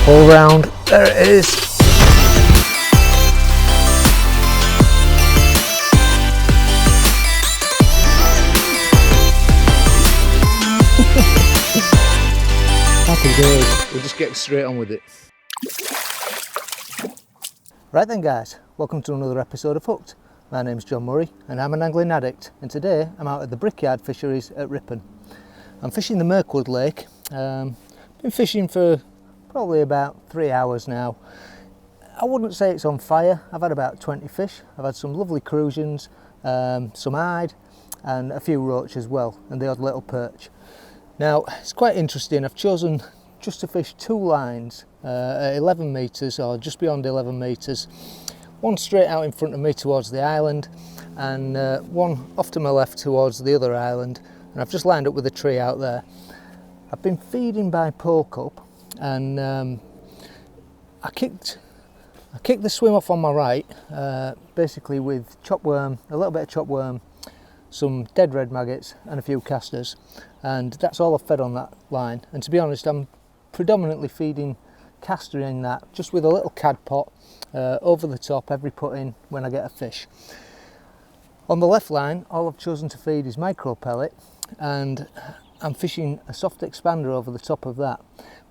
Pull round, there it is. Happy days. We're just getting straight on with it. Right then guys, welcome to another episode of Hooked. My name's John Murray and I'm an angling addict, and today I'm out at the Brickyard Fisheries at Ripon. I'm fishing the Mirkwood Lake. Been fishing for probably about 3 hours now. I wouldn't say it's on fire. I've had about 20 fish. I've had some lovely crucians, some eyed and a few roach as well, and the odd little perch. Now it's quite interesting. I've chosen just to fish 2 lines at 11 metres or just beyond 11 metres. One straight out in front of me towards the island, and one off to my left towards the other island, and I've just lined up with a tree out there. I've been feeding by pole cup, and I kicked the swim off on my right, basically with chopworm, a little bit of chopworm, some dead red maggots and a few casters, and that's all I've fed on that line. And to be honest, I'm predominantly feeding caster in that, just with a little cad pot over the top every put in when I get a fish. On the left line, all I've chosen to feed is micro pellet, and I'm fishing a soft expander over the top of that.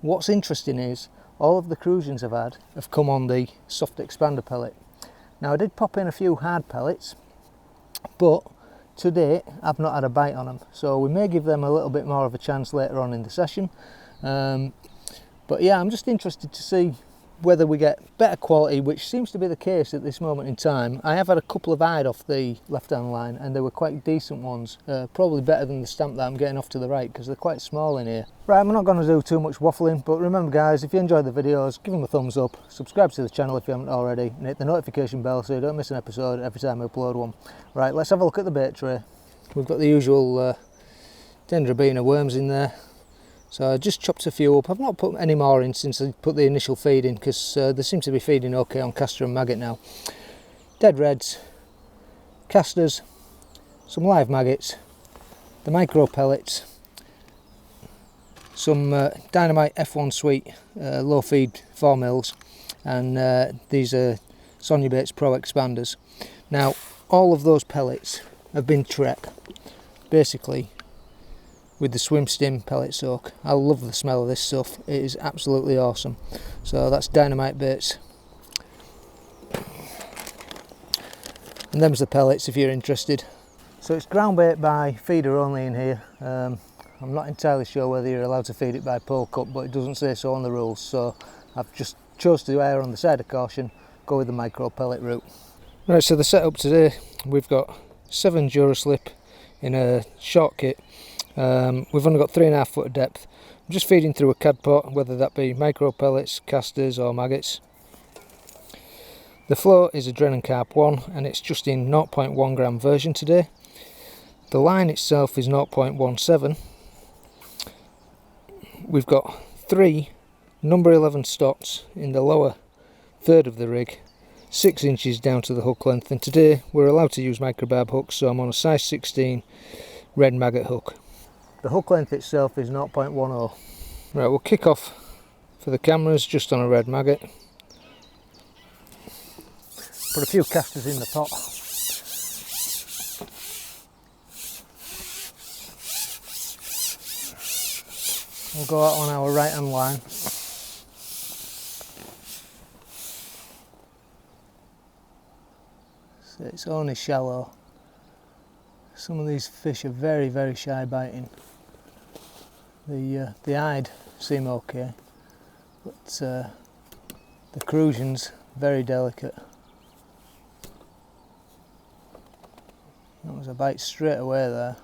What's interesting is all of the crucians I've had have come on the soft expander pellet. Now I did pop in a few hard pellets, but to date I've not had a bite on them, so we may give them a little bit more of a chance later on in the session. But yeah, I'm just interested to see whether we get better quality, which seems to be the case at this moment in time. I have had a couple of eyed off the left hand line and they were quite decent ones, probably better than the stamp that I'm getting off to the right because they're quite small in here. Right, I'm not going to do too much waffling, but remember guys, if you enjoy the videos, give them a thumbs up, subscribe to the channel if you haven't already, and hit the notification bell so you don't miss an episode every time I upload one. Right, let's have a look at the bait tray. We've got the usual dendrobina worms in there. So I just chopped a few up. I've not put any more in since I put the initial feed in, because they seem to be feeding okay on caster and maggot now. Dead reds, casters, some live maggots, the micro pellets, some Dynamite F1 Sweet low feed 4 mils, and these are Sonia Bates Pro expanders. Now all of those pellets have been Trek, basically, with the Swim Stim pellet soak. I love the smell of this stuff, it is absolutely awesome. So that's Dynamite Baits, and them's the pellets if you're interested. So it's ground bait by feeder only in here. I'm not entirely sure whether you're allowed to feed it by pole cup, but it doesn't say so on the rules, so I've just chose to err on the side of caution, go with the micro pellet route. Right, so the setup today, we've got 7 Duraslip in a short kit. We've only got 3.5 foot of depth. I'm just feeding through a cad pot, whether that be micro pellets, casters or maggots. The float is a Drennan Carp 1 and it's just in 0.1 gram version today. The line itself is 0.17. We've got 3 number 11 stotz in the lower third of the rig, 6 inches down to the hook length, and today we're allowed to use microbarb hooks, so I'm on a size 16 red maggot hook. The hook length itself is 0.10. Right, we'll kick off for the cameras just on a red maggot. Put a few casters in the pot. We'll go out on our right hand line. So it's only shallow. Some of these fish are very, very shy biting. The eyed seem okay, but the crucians very delicate. That was a bite straight away there.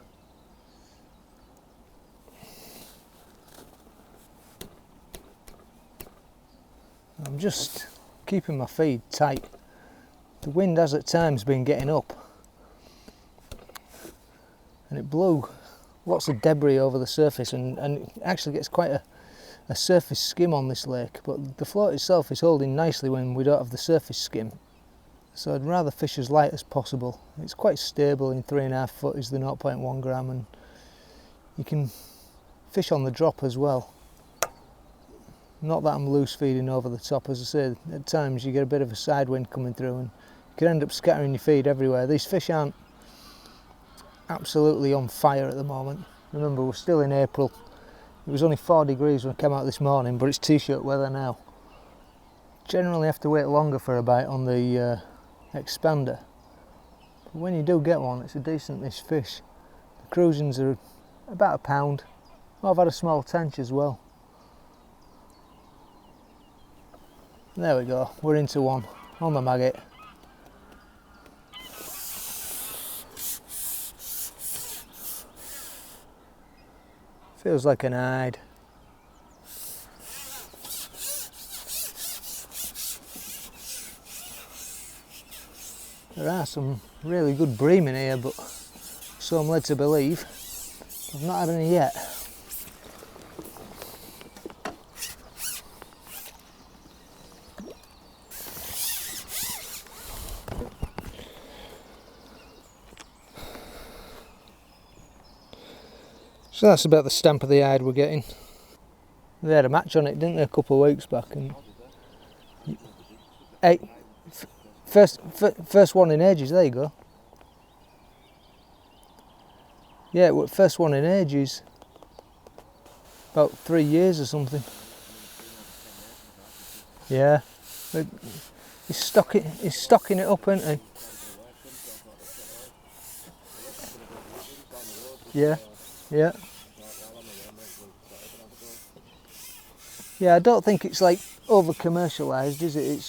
I'm just keeping my feed tight. The wind has at times been getting up, and it blew lots of debris over the surface, and it actually gets quite a surface skim on this lake, but the float itself is holding nicely when we don't have the surface skim. So I'd rather fish as light as possible. It's quite stable in 3.5 foot is the 0.1 gram, and you can fish on the drop as well. Not that I'm loose feeding over the top, as I said, at times you get a bit of a side wind coming through and you can end up scattering your feed everywhere. These fish aren't absolutely on fire at the moment. Remember, we're still in April. It was only 4 degrees when I came out this morning, but it's t-shirt weather now. Generally have to wait longer for a bite on the expander. But when you do get one, it's a decent-ish fish. The cruisings are about £1. I've had a small tench as well. There we go, we're into one on the maggot. Feels like an hide. There are some really good bream in here, but so I'm led to believe. I've not had any yet. So that's about the stamp of the hide we're getting. They had a match on it, didn't they, a couple of weeks back? And first one in ages, there you go. Yeah, first one in ages. About 3 years or something. Yeah. He's stocking it up, isn't he? Yeah, yeah. Yeah, I don't think it's like over commercialised, is it?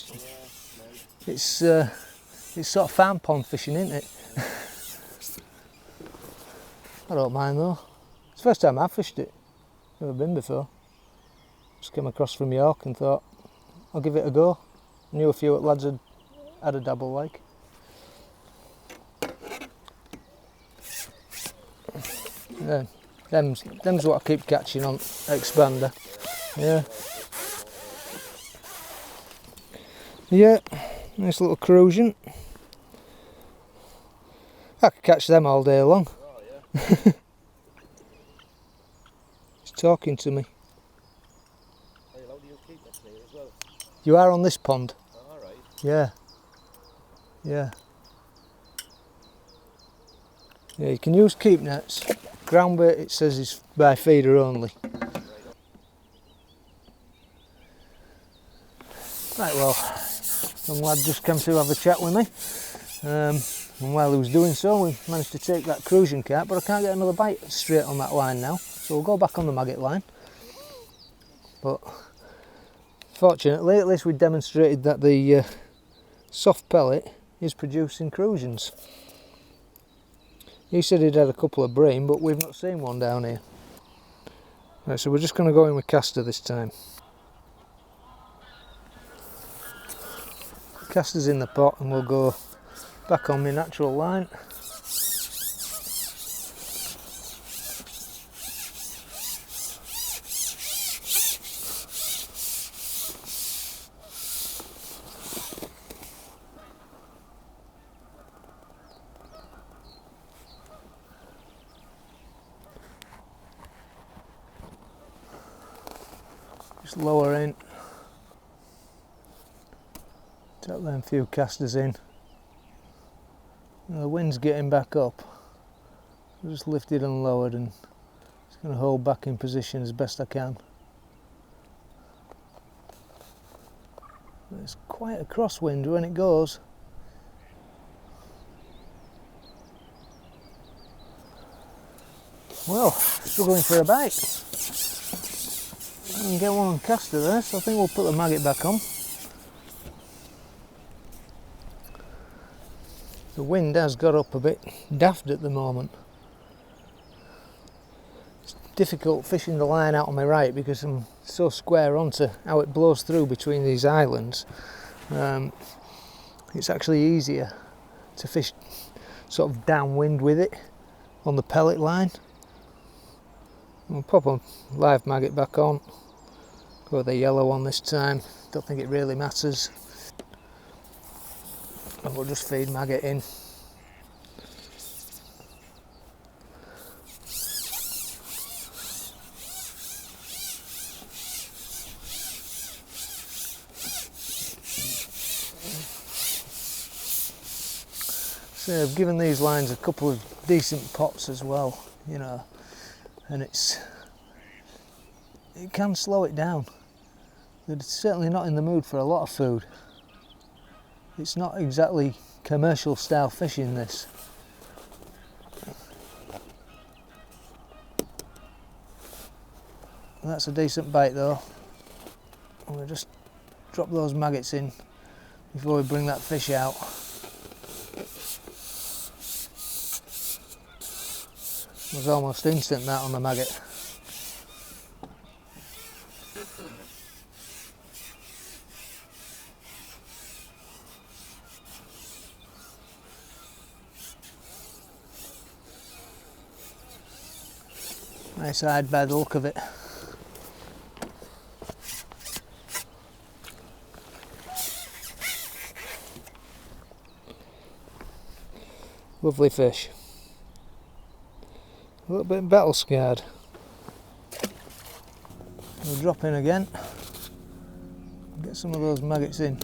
It's sort of farm pond fishing, isn't it? I don't mind though. It's the first time I've fished it. Never been before. Just came across from York and thought I'll give it a go. Knew a few lads had a dabble like. Yeah, them's what I keep catching on expander. Yeah. Yeah, nice little cruising. I could catch them all day long. Oh, yeah. He's talking to me. Hey, how do you keep nets here as well? You are on this pond? Oh, alright. Yeah. Yeah. Yeah, you can use keep nets. Ground bait, it says, is by feeder only. Right, well, some lad just came to have a chat with me, and while he was doing so we managed to take that cruising carp, but I can't get another bite straight on that line now, so we'll go back on the maggot line. But fortunately, at least we demonstrated that the soft pellet is producing cruisins. He said he'd had a couple of bream, but we've not seen one down here. Right, so we're just going to go in with caster this time. Caster's in the pot and we'll go back on my natural line. Just lower in. Tap them few casters in. Now the wind's getting back up. I just lifted and lowered and just going to hold back in position as best I can. It's quite a crosswind when it goes. Well, struggling for a bite. I can get one on caster there, so I think we'll put the maggot back on. The wind has got up a bit daft at the moment. It's difficult fishing the line out on my right because I'm so square onto how it blows through between these islands. It's actually easier to fish sort of downwind with it on the pellet line. We'll pop a live maggot back on. Go with the yellow one this time. Don't think it really matters. And we'll just feed maggot in. say, I've given these lines a couple of decent pops as well, you know, and it can slow it down. They're certainly not in the mood for a lot of food. It's not exactly commercial style fishing, this. That's a decent bite though. We'll just drop those maggots in before we bring that fish out. It was almost instant, that, on the maggot. Nice hide by the look of it. Lovely fish. A little bit battle scarred. We'll drop in again. Get some of those maggots in.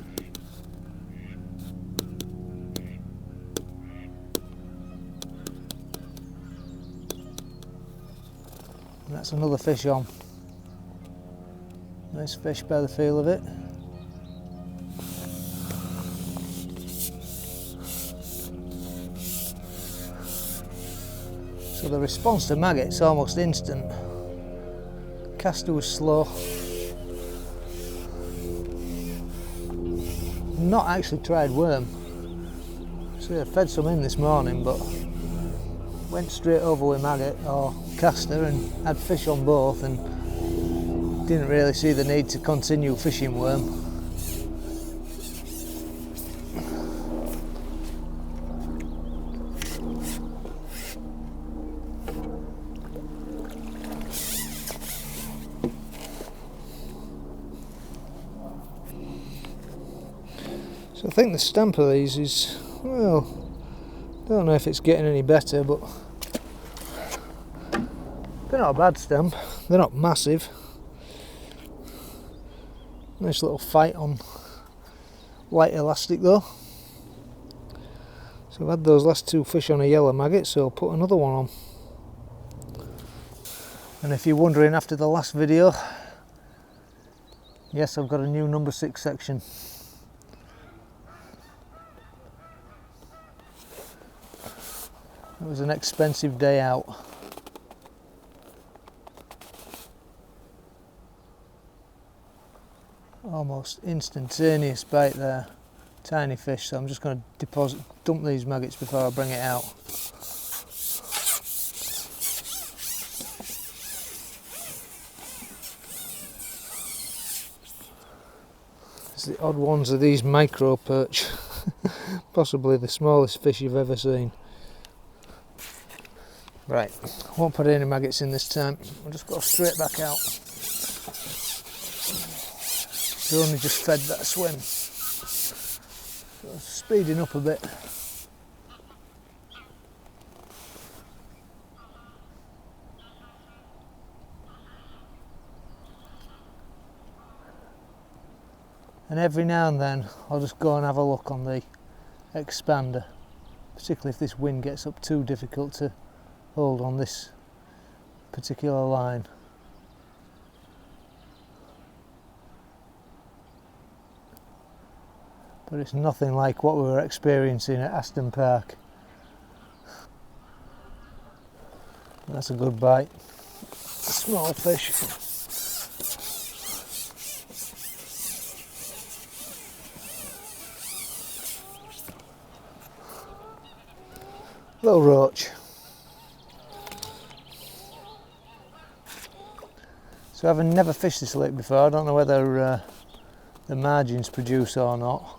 And that's another fish on. Nice fish by the feel of it. So the response to maggot is almost instant. Caster was slow. Not actually tried worm. So I fed some in this morning, but went straight over with maggot or caster and had fish on both, and didn't really see the need to continue fishing worm. So I think the stamp of these is, well, don't know if it's getting any better, but they're not a bad stamp. They're not massive. Nice little fight on light elastic though. So I've had those last two fish on a yellow maggot, so I'll put another one on. And if you're wondering after the last video, yes, I've got a new number 6 section. It was an expensive day out. Almost instantaneous bite there. Tiny fish, so I'm just going to dump these maggots before I bring it out. It's the odd ones of these micro perch. Possibly the smallest fish you've ever seen. Right, won't put any maggots in this time. I'll just go straight back out. They only just fed that swim. So speeding up a bit. And every now and then I'll just go and have a look on the expander, particularly if this wind gets up too difficult to hold on this particular line. But it's nothing like what we were experiencing at Aston Park. That's a good bite. A small fish. Little roach. So having never fished this lake before, I don't know whether the margins produce or not,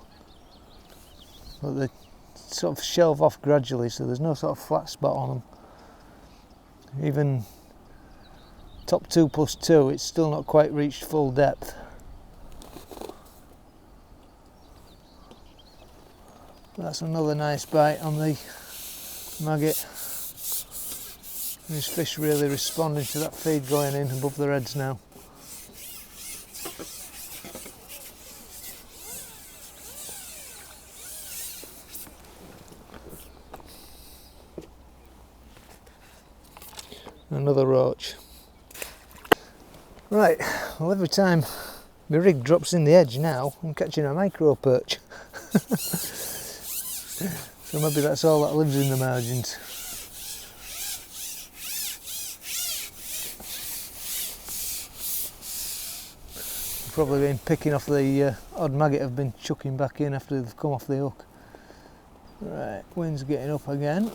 but they sort of shelve off gradually, so there's no sort of flat spot on them. Even top 2+2, it's still not quite reached full depth. That's another nice bite on the maggot. These fish really responding to that feed going in above their heads now. Another roach. Right, well, every time my rig drops in the edge now, I'm catching a micro perch. So maybe that's all that lives in the margins. I've probably been picking off the odd maggot I've been chucking back in after they've come off the hook. Right, wind's getting up again.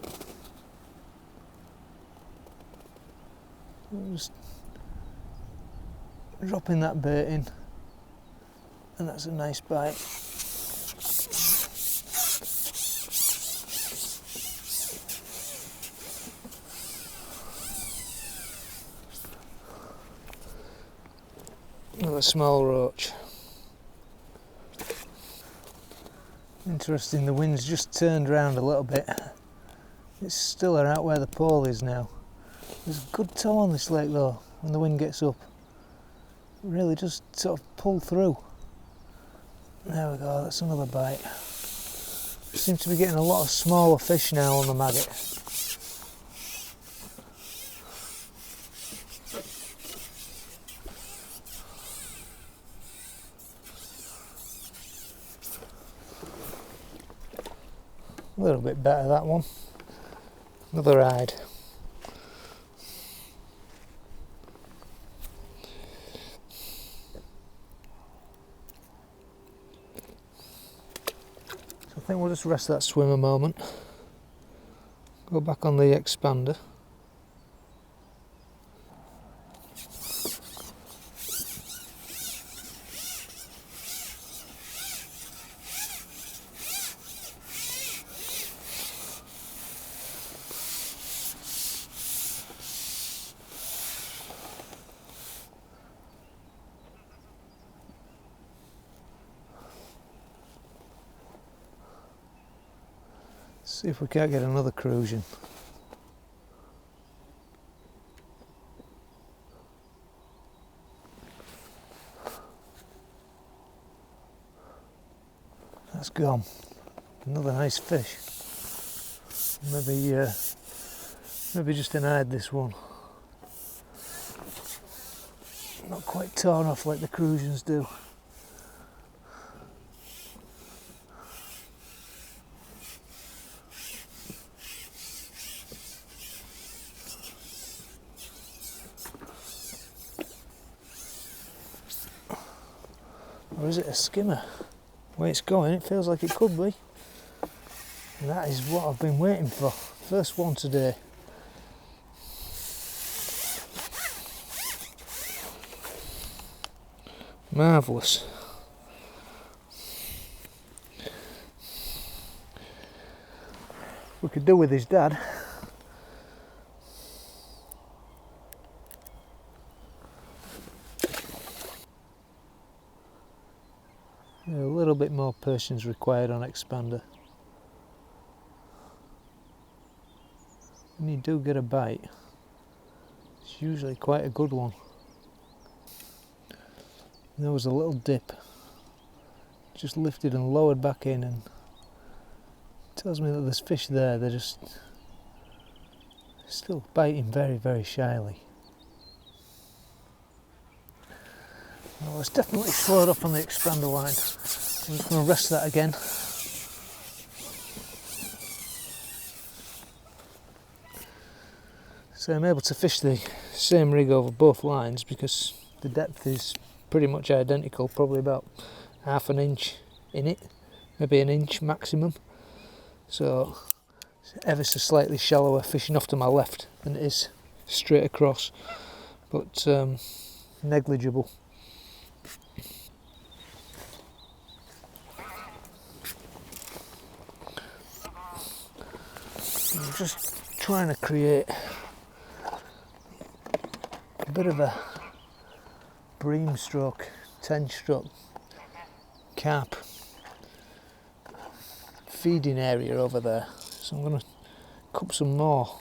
Just dropping that bait in, and that's a nice bite. Another small roach. Interesting, the wind's just turned round a little bit. It's still out where the pole is now. There's a good tow on this lake though, when the wind gets up. It really just sort of pull through. There we go, that's another bite. Seem to be getting a lot of smaller fish now on the maggot. A little bit better, that one. Another hide. So I think we'll just rest that swim a moment. Go back on the expander. See if we can't get another crucian. That's gone. Another nice fish. Maybe just an hide, this one. Not quite torn off like the crucians do. Or is it a skimmer? The way it's going, it feels like it could be. And that is what I've been waiting for. First one today. Marvellous. We could do with his dad. A little bit more patience required on expander. When you do get a bite, it's usually quite a good one. There was a little dip, just lifted and lowered back in, and tells me that there's fish there. They're just still biting very, very shyly. Well, it's definitely slowed up on the expander line. I'm just going to rest that again. So I'm able to fish the same rig over both lines because the depth is pretty much identical, probably about half an inch in it, maybe an inch maximum. So it's ever so slightly shallower fishing off to my left than it is straight across, but negligible. I'm just trying to create a bit of a bream stroke, tench stroke, carp feeding area over there. So I'm going to cup some more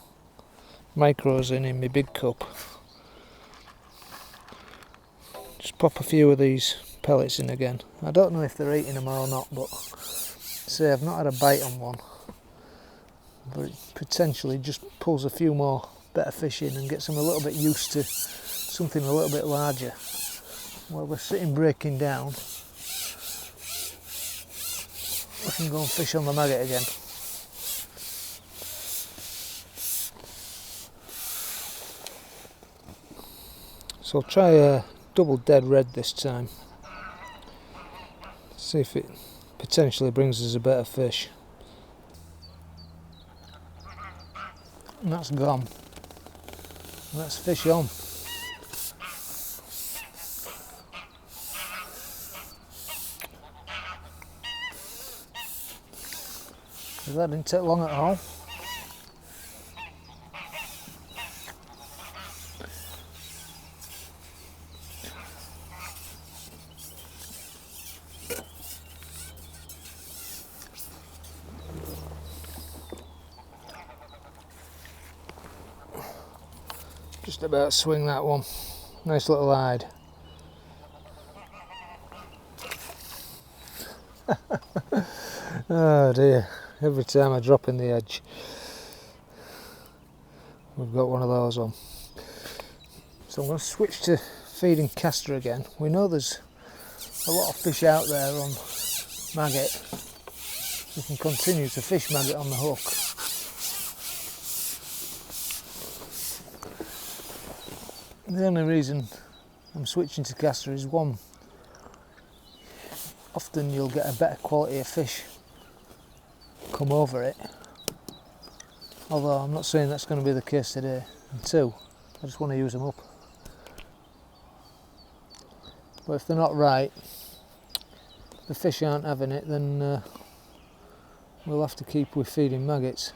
micros in my big cup. Just pop a few of these pellets in again. I don't know if they're eating them or not, but say I've not had a bite on one. But it potentially just pulls a few more better fish in and get some a little bit used to something a little bit larger. While we're sitting breaking down, we can go and fish on the maggot again. So I'll try a double dead red this time. See if it potentially brings us a better fish. And that's gone. Let's fish on. That didn't take long at all. Just about swing that one. Nice little hide. Oh dear, every time I drop in the edge we've got one of those on. So I'm going to switch to feeding caster again. We know there's a lot of fish out there on maggot. We can continue to fish maggot on the hook. The only reason I'm switching to caster is one, often you'll get a better quality of fish come over it, although I'm not saying that's going to be the case today. And two, I just want to use them up. But if they're not right, the fish aren't having it, then we'll have to keep with feeding maggots.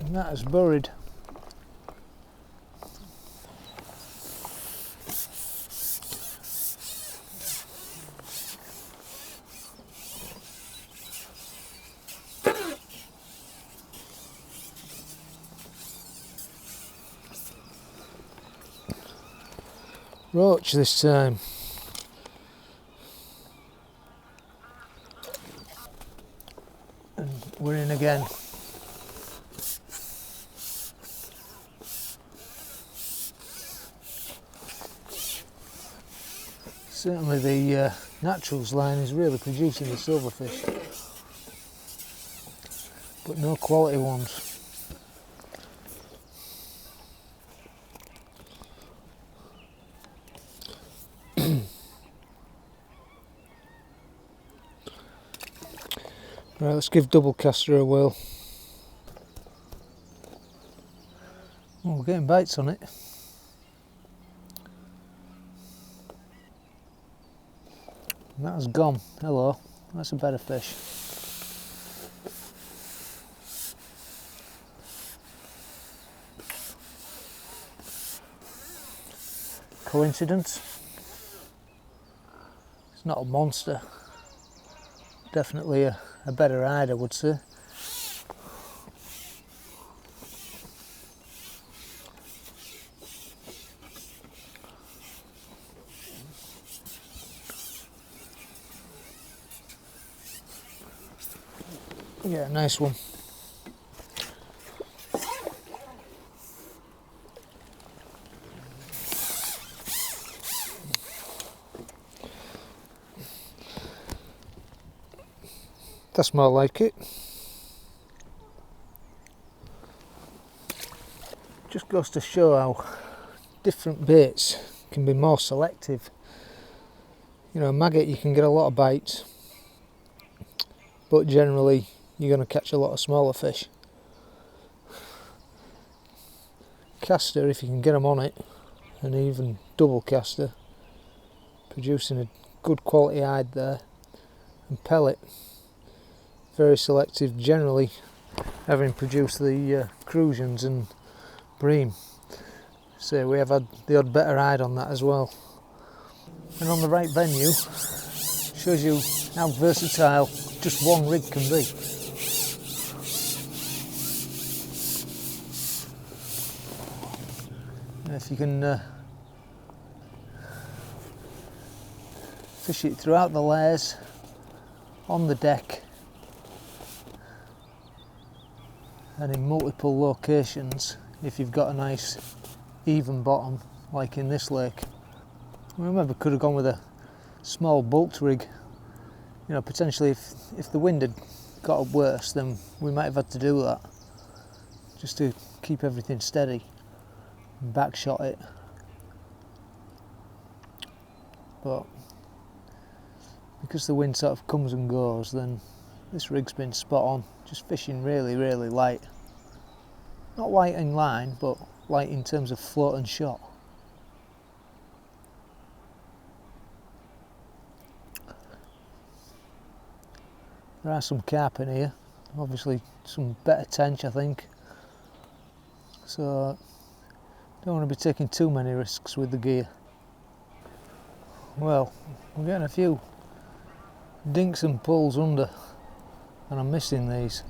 And that is buried. Roach this time. And we're in again. Certainly the naturals line is really producing the silverfish, but no quality ones. Right, let's give double caster a whirl. Oh, we're getting bites on it. And that has gone. Hello, that's a better fish. Coincidence? It's not a monster. Definitely a better hide, I would say. Yeah, nice one. That's more like it. Just goes to show how different baits can be more selective. You know, maggot you can get a lot of bites, but generally you're going to catch a lot of smaller fish. Caster, if you can get them on it, and even double caster, producing a good quality hide there. And pellet, very selective, generally having produced the crucians and bream. So we have had the odd better hide on that as well. And on the right venue, shows you how versatile just one rig can be. And if you can fish it throughout the layers, on the deck, and in multiple locations if you've got a nice even bottom like in this lake. I remember could have gone with a small bulked rig, you know, potentially if the wind had got worse then we might have had to do that just to keep everything steady and backshot it, but because the wind sort of comes and goes, then this rig's been spot on, just fishing really light, not light in line but light in terms of float and shot. There are some carp in here, obviously some better tench I think, so don't want to be taking too many risks with the gear. Well, we're getting a few dinks and pulls under and I'm missing these,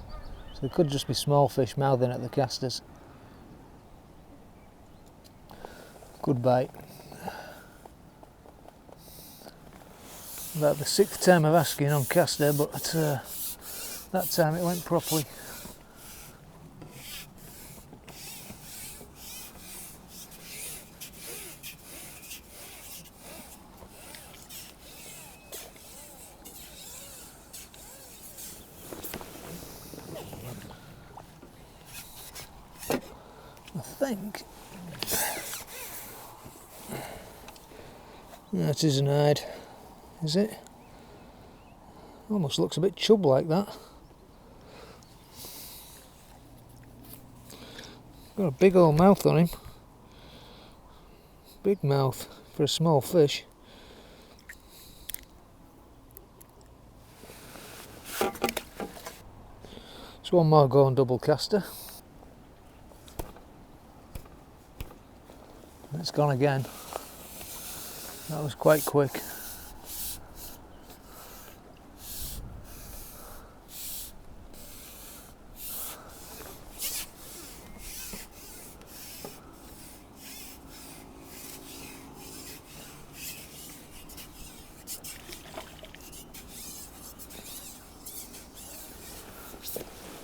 so it could just be small fish mouthing at the casters. Good bite. About the 6th time of asking on caster, but that time it went properly. I think that is an hide, is it? Almost looks a bit chub like that. Got a big old mouth on him. Big mouth for a small fish. Just one more go on double caster. It's gone again. That was quite quick.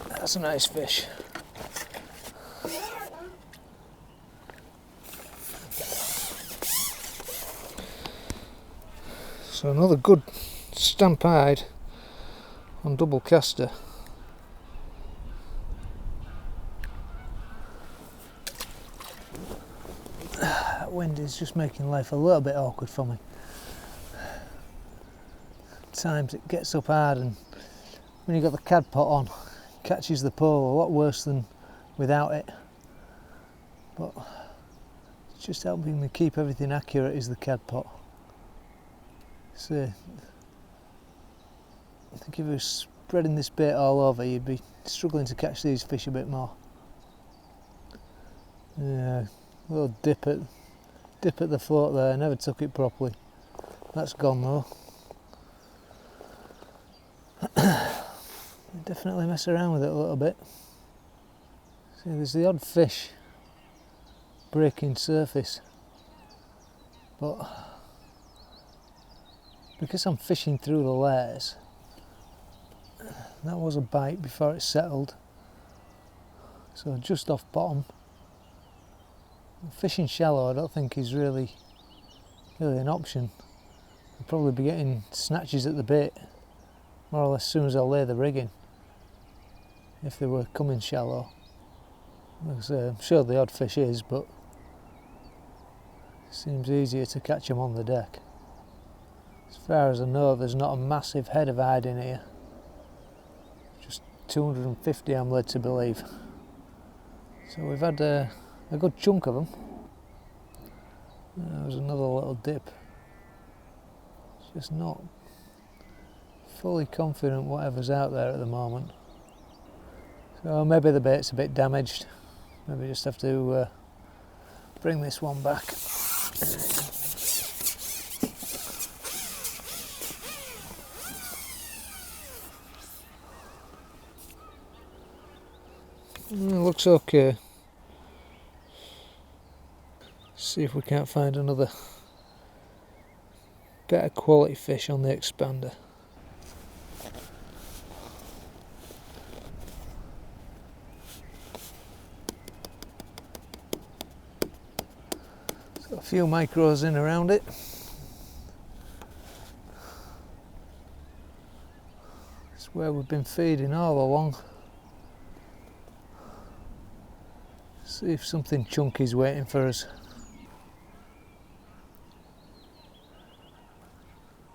That's a nice fish. So another good stamp hide on double caster. That wind is just making life a little bit awkward for me. At times it gets up hard and when you've got the cad pot on, it catches the pole a lot worse than without it. But it's just helping me keep everything accurate is the cad pot. So, I think if you were spreading this bait all over, you'd be struggling to catch these fish a bit more. Yeah, a little dip at the float there. I never took it properly. That's gone though. Definitely mess around with it a little bit. See, there's the odd fish breaking surface, but because I'm fishing through the layers, that was a bite before it settled, so just off bottom. Fishing shallow I don't think is really an option. I'll probably be getting snatches at the bait more or less as soon as I lay the rig in, if they were coming shallow. Like I say, I'm sure the odd fish is, but it seems easier to catch them on the deck. As far as I know, there's not a massive head of hide in here. Just 250 I'm led to believe. So we've had a good chunk of them. There's another little dip. Just not fully confident whatever's out there at the moment. So maybe the bait's a bit damaged. Maybe just have to bring this one back. Looks okay. See if we can't find another better quality fish on the expander. Got a few micros in around it. It's where we've been feeding all along. See if something chunky's waiting for us.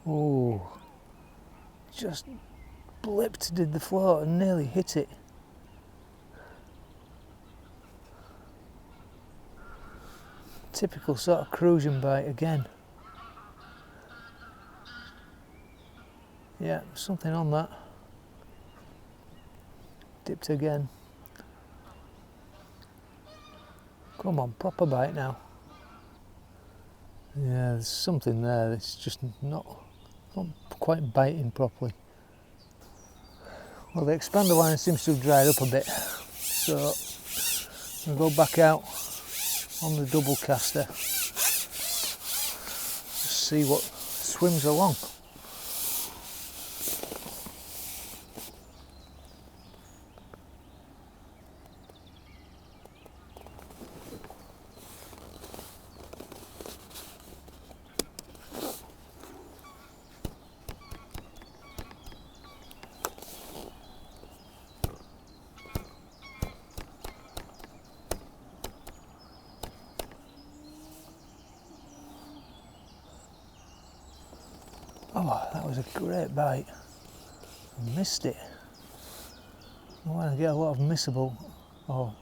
Oh, just blipped, did the float and nearly hit it. Typical sort of cruising bite again. Yeah, something on that. Dipped again. Come on, proper bite now. Yeah, there's something there that's just not quite biting properly. Well, the expander line seems to have dried up a bit, so I'll go back out on the double caster, just see what swims along. Oh, that was a great bite. I missed it. I want to get a lot of missable or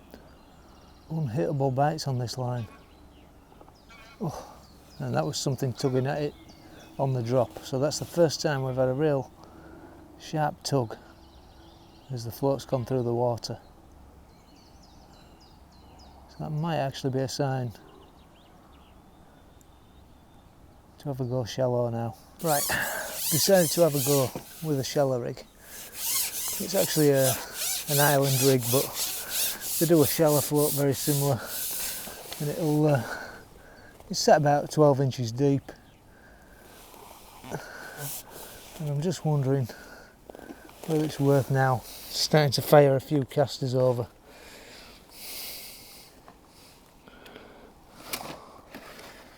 unhittable bites on this line. Oh, and that was something tugging at it on the drop. So that's the first time we've had a real sharp tug as the float's gone through the water. So that might actually be a sign to have a go shallow now. Right, decided to have a go with a shallow rig. It's actually an island rig, but they do a shallow float very similar, and it's set about 12 inches deep. And I'm just wondering whether it's worth now starting to fire a few casters over.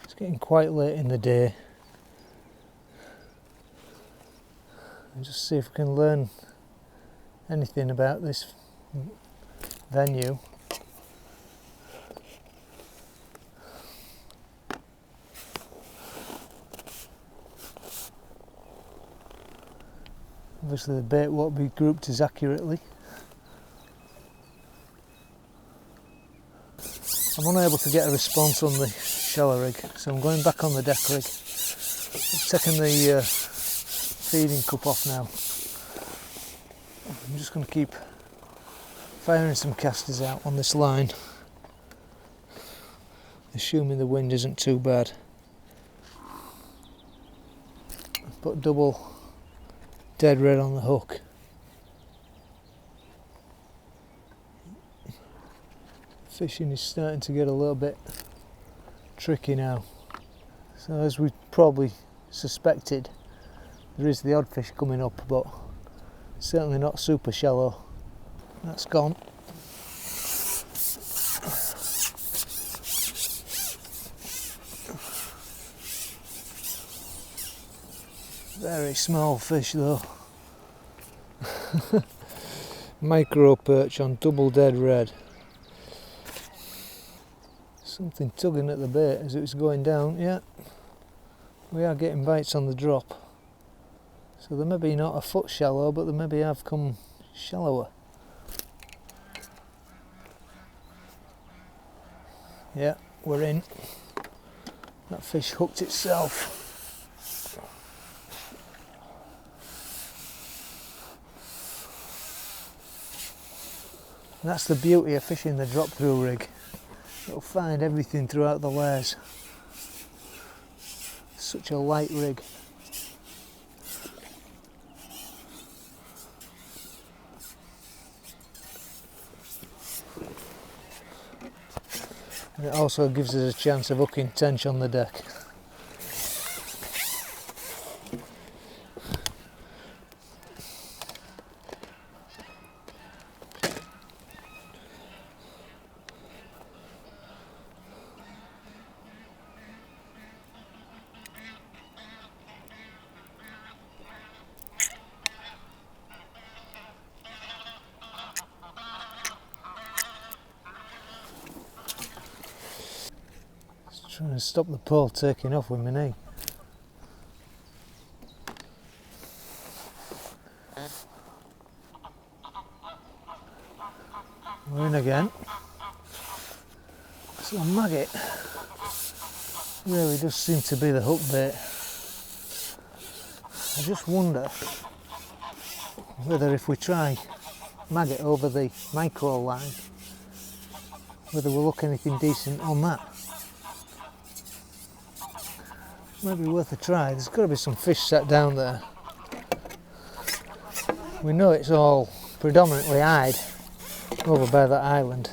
It's getting quite late in the day. And just see if we can learn anything about this venue. Obviously the bait won't be grouped as accurately. I'm unable to get a response on the shallow rig, so I'm going back on the deck rig. I've taken the feeding cup off now. I'm just going to keep firing some casters out on this line, assuming the wind isn't too bad. I've put double dead red on the hook. Fishing is starting to get a little bit tricky now. So as we probably suspected, there is the odd fish coming up, but certainly not super shallow. That's gone. Very small fish though. Micro perch on double dead red. Something tugging at the bait as it was going down. Yeah, we are getting bites on the drop. So they may be not a foot shallow, but they maybe have come shallower. Yeah, we're in. That fish hooked itself. And that's the beauty of fishing the drop through rig. It'll find everything throughout the layers. Such a light rig. And it also gives us a chance of hooking tench on the deck. Trying to stop the pole taking off with my knee. We're in again. So maggot really does seem to be the hook bait. I just wonder whether if we try maggot over the micro line, whether we'll look anything decent on that. Might be worth a try. There's got to be some fish sat down there. We know it's all predominantly eyed over by that island,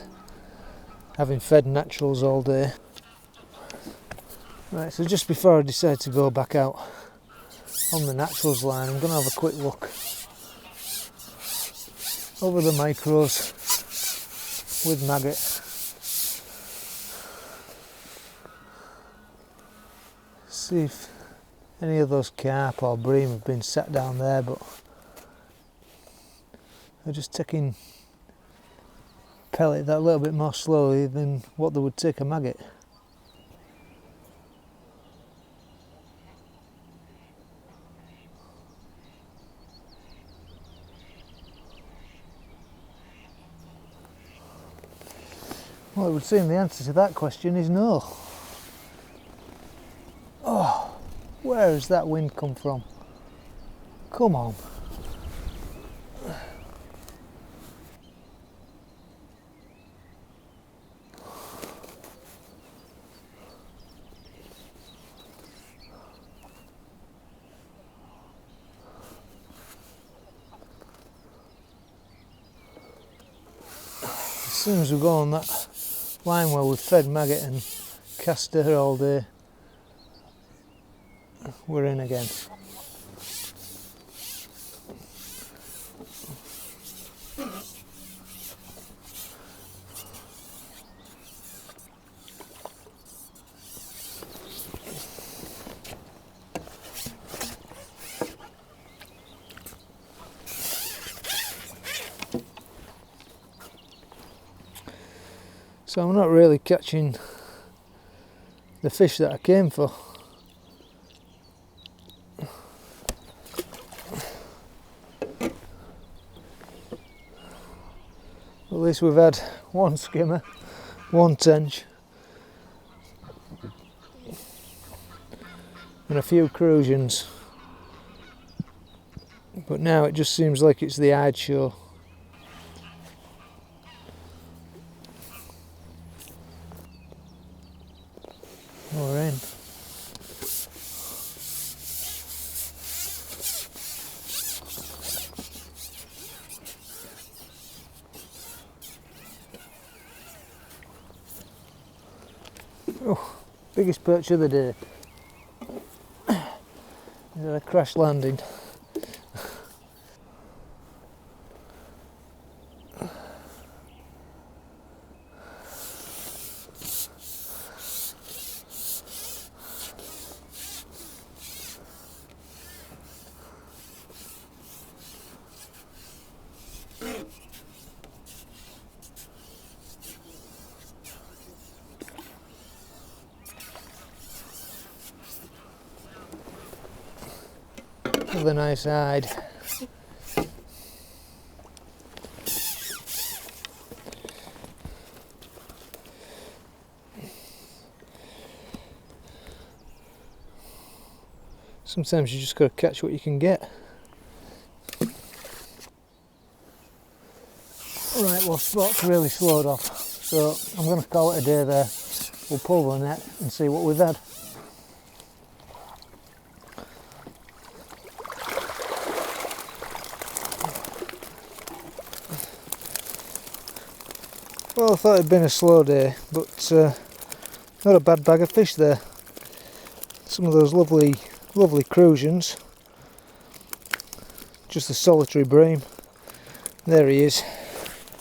having fed naturals all day. Right, so just before I decide to go back out on the naturals line, I'm going to have a quick look over the micros with maggot. See if any of those carp or bream have been sat down there, but they're just taking pellet that little bit more slowly than what they would take a maggot. Well, it would seem the answer to that question is no. Oh, where has that wind come from? Come on. As soon as we go on that line where we've fed maggot and cast her all day, we're in again. So I'm not really catching the fish that I came for. At least we've had one skimmer, one tench, and a few crusions. But now it just seems like it's the eyed show. We're in. Oh, biggest perch of the day. Is that a crash landing? With a nice hide. Sometimes you just got to catch what you can get. Right, well, spot's really slowed off, so I'm going to call it a day there. We'll pull the net and see what we've had. Well, I thought it'd been a slow day, but not a bad bag of fish there. Some of those lovely crusions. Just a solitary bream. There he is.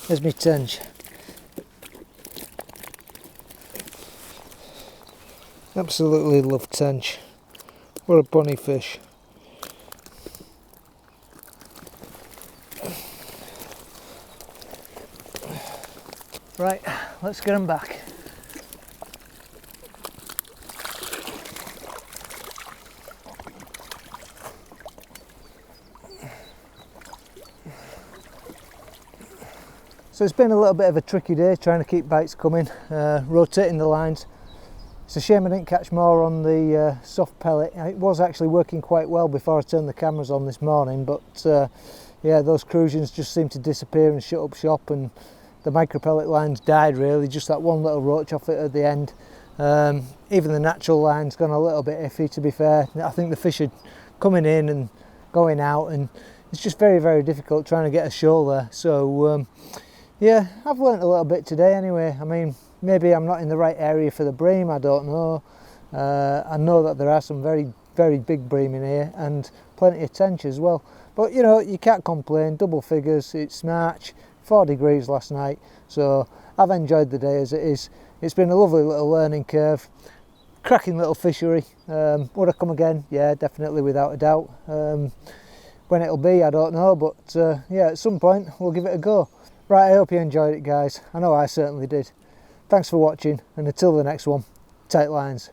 There's my tench. Absolutely love tench. What a bonny fish. Right, let's get them back. So it's been a little bit of a tricky day trying to keep bites coming, rotating the lines. It's a shame I didn't catch more on the soft pellet. It was actually working quite well before I turned the cameras on this morning, but yeah, those crusions just seemed to disappear and shut up shop, and the micro pellet lines died really, just that one little roach off it at the end. Even the natural line's gone a little bit iffy, to be fair. I think the fish are coming in and going out, and it's just very, very difficult trying to get a shoal there. So yeah, I've learnt a little bit today anyway. I mean, maybe I'm not in the right area for the bream, I don't know. I know that there are some very, very big bream in here and plenty of tench as well. But you know, you can't complain, double figures, it's March, 4 degrees last night, so I've enjoyed the day as it is. It's been a lovely little learning curve, cracking little fishery. Would I come again? Yeah, definitely, without a doubt. When it'll be, I don't know, but yeah, at some point we'll give it a go. Right, I hope you enjoyed it, guys. I know I certainly did. Thanks for watching, and until the next one, tight lines.